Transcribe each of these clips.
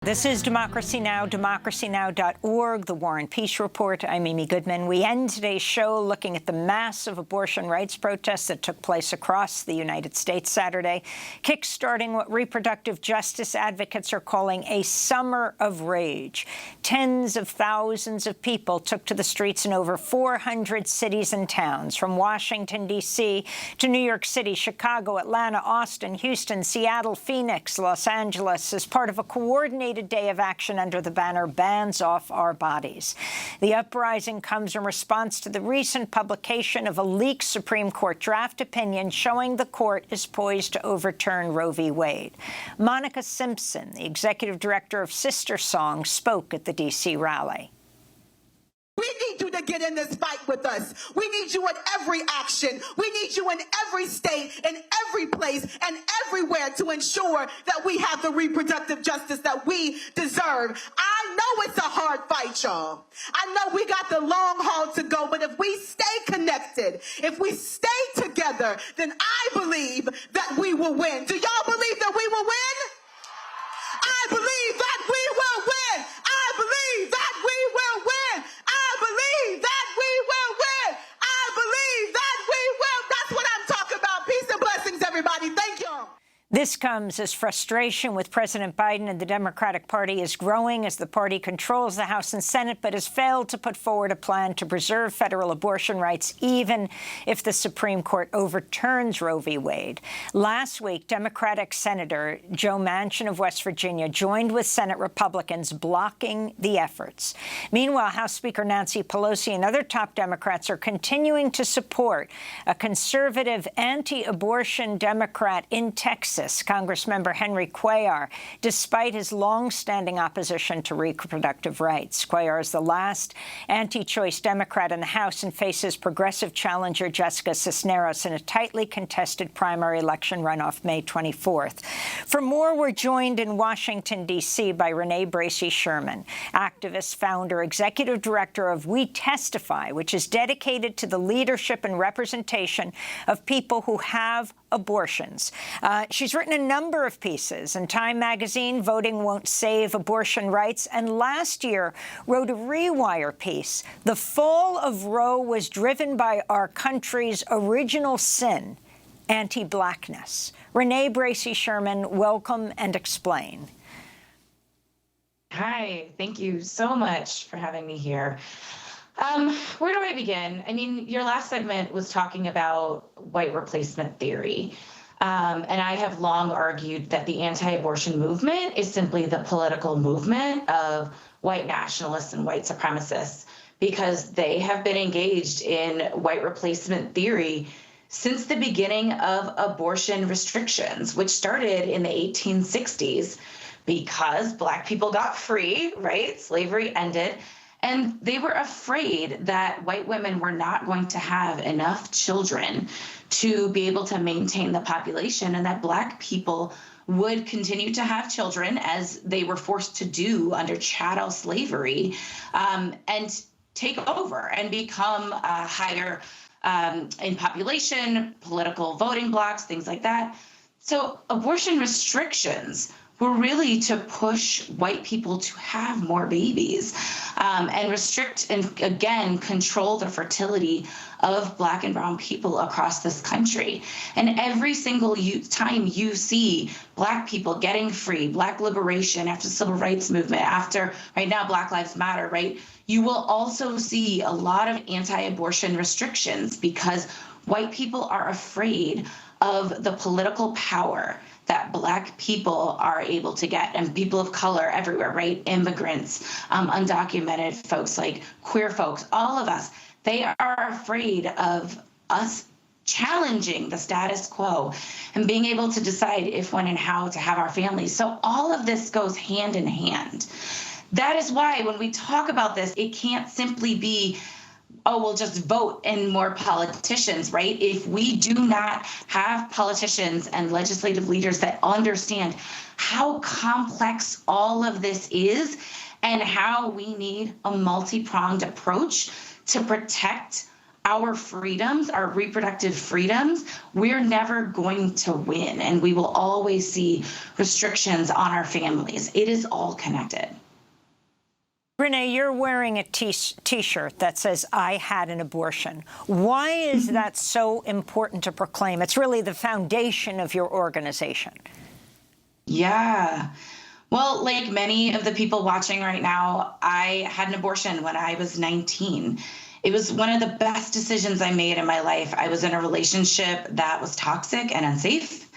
This is Democracy Now!, democracynow.org, The War and Peace Report. I'm Amy Goodman. We end today's show looking at the massive abortion rights protests that took place across the United States Saturday, kickstarting what reproductive justice advocates are calling a summer of rage. Tens of thousands of people took to the streets in over 400 cities and towns, from Washington, D.C. to New York City, Chicago, Atlanta, Austin, Houston, Seattle, Phoenix, Los Angeles, as part of a coordinated day of action under the banner Bans Off Our Bodies. The uprising comes in response to the recent publication of a leaked Supreme Court draft opinion showing the court is poised to overturn Roe v. Wade. Monica Simpson, the executive director of Sister Song, spoke at the D.C. rally. We need you to get in this fight with us. We need you in every action. We need you in every state, in every place, and everywhere to ensure that we have the reproductive justice that we deserve. I know it's a hard fight, y'all. I know we got the long haul to go, but if we stay connected, if we stay together, then I believe that we will win. Do y'all believe that we will win? I believe that we will win. I believe that we will win. I believe that we will win. I believe that we will. That's what I'm talking about. Peace and blessings, everybody. Thank y'all. This comes as frustration with President Biden and the Democratic Party is growing as the party controls the House and Senate, but has failed to put forward a plan to preserve federal abortion rights, even if the Supreme Court overturns Roe v. Wade. Last week, Democratic Senator Joe Manchin of West Virginia joined with Senate Republicans blocking the efforts. Meanwhile, House Speaker Nancy Pelosi and other top Democrats are continuing to support a conservative anti-abortion Democrat in Texas, Congressmember Henry Cuellar, despite his long-standing opposition to reproductive rights. Cuellar is the last anti-choice Democrat in the House and faces progressive challenger Jessica Cisneros in a tightly contested primary election runoff May 24th. For more, we're joined in Washington, D.C. by Renee Bracey Sherman, activist, founder, executive director of We Testify, which is dedicated to the leadership and representation of people who have abortions. She's written a number of pieces in Time magazine, Voting Won't Save Abortion Rights, and last year wrote a Rewire piece, The Fall of Roe Was Driven by Our Country's Original Sin, Anti-Blackness. Renee Bracey Sherman, welcome and explain. Hi, thank you so much for having me here. Where do I begin? I mean, your last segment was talking about white replacement theory. And I have long argued that the anti-abortion movement is simply the political movement of white nationalists and white supremacists, because they have been engaged in white replacement theory since the beginning of abortion restrictions, which started in the 1860s because Black people got free, right? Slavery ended. And they were afraid that white women were not going to have enough children to be able to maintain the population, and that Black people would continue to have children, as they were forced to do under chattel slavery, and take over and become higher in population, political voting blocks, things like that. So abortion restrictions were really to push white people to have more babies, and restrict and, again, control the fertility of Black and brown people across this country. And every single time you see Black people getting free, Black liberation after the civil rights movement, after right now Black Lives Matter, right, you will also see a lot of anti-abortion restrictions because white people are afraid of the political power that Black people are able to get, and people of color everywhere, right? Immigrants, undocumented folks, like queer folks, all of us, they are afraid of us challenging the status quo and being able to decide if, when, and how to have our families. So all of this goes hand in hand. That is why when we talk about this, it can't simply be, oh, we'll just vote in more politicians, right? If we do not have politicians and legislative leaders that understand how complex all of this is and how we need a multi-pronged approach to protect our freedoms, our reproductive freedoms, we're never going to win. And we will always see restrictions on our families. It is all connected. Renee, you're wearing a T-shirt that says, "I had an abortion." Why is that so important to proclaim? It's really the foundation of your organization. Yeah. Well, like many of the people watching right now, I had an abortion when I was 19. It was one of the best decisions I made in my life. I was in a relationship that was toxic and unsafe,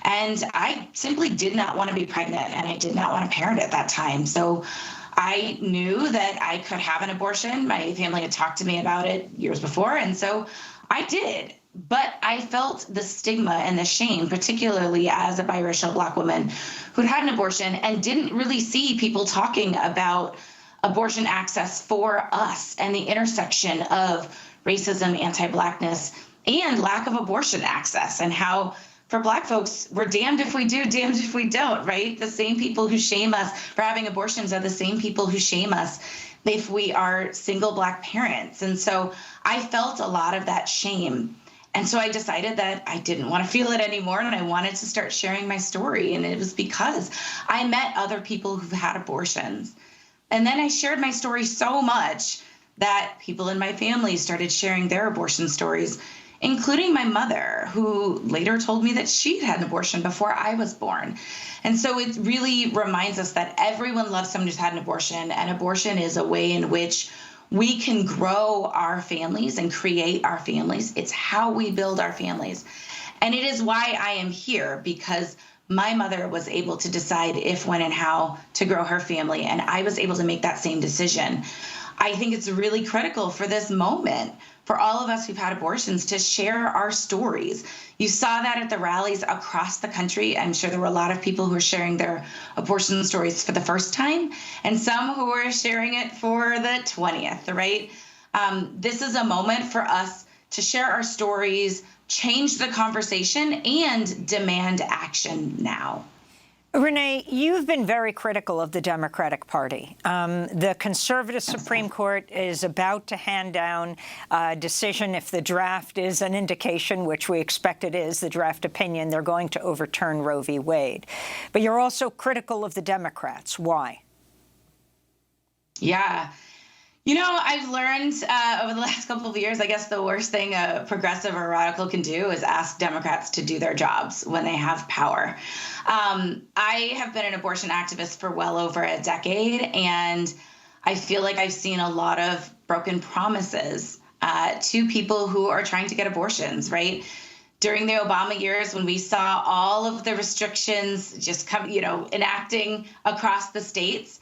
and I simply did not want to be pregnant, and I did not want to parent at that time. So I knew that I could have an abortion. My family had talked to me about it years before, and so I did. But I felt the stigma and the shame, particularly as a biracial Black woman who'd had an abortion and didn't really see people talking about abortion access for us and the intersection of racism, anti-Blackness, and lack of abortion access, and how for Black folks, we're damned if we do, damned if we don't, right? The same people who shame us for having abortions are the same people who shame us if we are single Black parents. And so I felt a lot of that shame. And so I decided that I didn't want to feel it anymore, and I wanted to start sharing my story. And it was because I met other people who've had abortions. And then I shared my story so much that people in my family started sharing their abortion stories, including my mother, who later told me that she'd had an abortion before I was born. And so it really reminds us that everyone loves someone who's had an abortion, and abortion is a way in which we can grow our families and create our families. It's how we build our families. And it is why I am here, because my mother was able to decide if, when, and how to grow her family, and I was able to make that same decision. I think it's really critical for this moment for all of us who've had abortions to share our stories. You saw that at the rallies across the country. I'm sure there were a lot of people who were sharing their abortion stories for the first time, and some who were sharing it for the 20th, right? This is a moment for us to share our stories, change the conversation, and demand action now. Renee, you've been very critical of the Democratic Party. The conservative Supreme Court is about to hand down a decision. If the draft is an indication, which we expect it is, the draft opinion, they're going to overturn Roe v. Wade. But you're also critical of the Democrats. Why? Yeah. You know, I've learned over the last couple of years, I guess the worst thing a progressive or radical can do is ask Democrats to do their jobs when they have power. I have been an abortion activist for well over a decade, and I feel like I've seen a lot of broken promises to people who are trying to get abortions, right? During the Obama years, when we saw all of the restrictions just come, enacting across the states,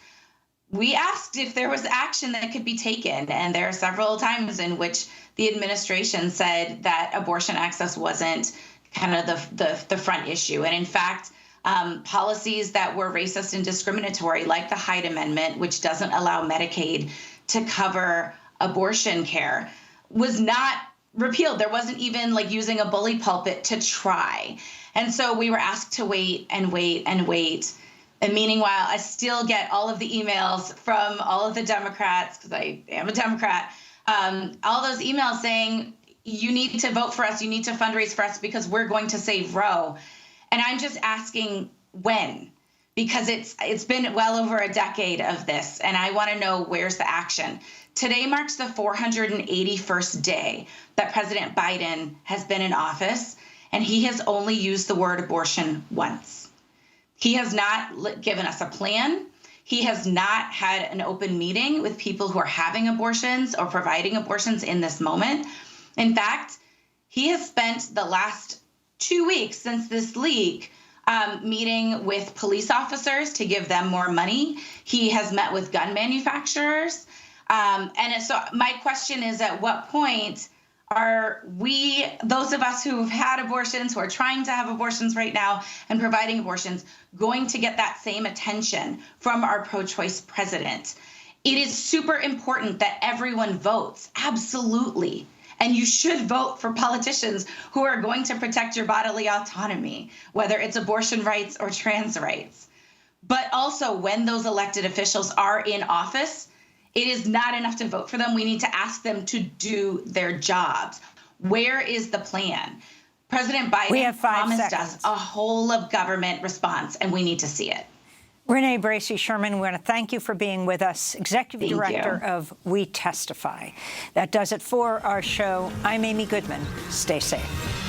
we asked if there was action that could be taken. And there are several times in which the administration said that abortion access wasn't kind of the front issue. And in fact, policies that were racist and discriminatory, like the Hyde Amendment, which doesn't allow Medicaid to cover abortion care, was not repealed. There wasn't even like using a bully pulpit to try. And so we were asked to wait and wait and wait. And meanwhile, I still get all of the emails from all of the Democrats, because I am a Democrat, all those emails saying, you need to vote for us, you need to fundraise for us because we're going to save Roe. And I'm just asking when, because it's been well over a decade of this, and I want to know where's the action. Today marks the 481st day that President Biden has been in office, and he has only used the word abortion once. He has not given us a plan. He has not had an open meeting with people who are having abortions or providing abortions in this moment. In fact, he has spent the last 2 weeks since this leak meeting with police officers to give them more money. He has met with gun manufacturers. And so my question is, at what point are we, those of us who've had abortions, who are trying to have abortions right now and providing abortions, going to get that same attention from our pro-choice president? It is super important that everyone votes, absolutely. And you should vote for politicians who are going to protect your bodily autonomy, whether it's abortion rights or trans rights. But also, when those elected officials are in office, It is not enough to vote for them. We need to ask them to do their jobs. Where is the plan? President Biden promised us a whole of government response, and we need to see it. Renee Bracey Sherman, we want to thank you for being with us, Executive Director of We Testify. That does it for our show. I'm Amy Goodman. Stay safe.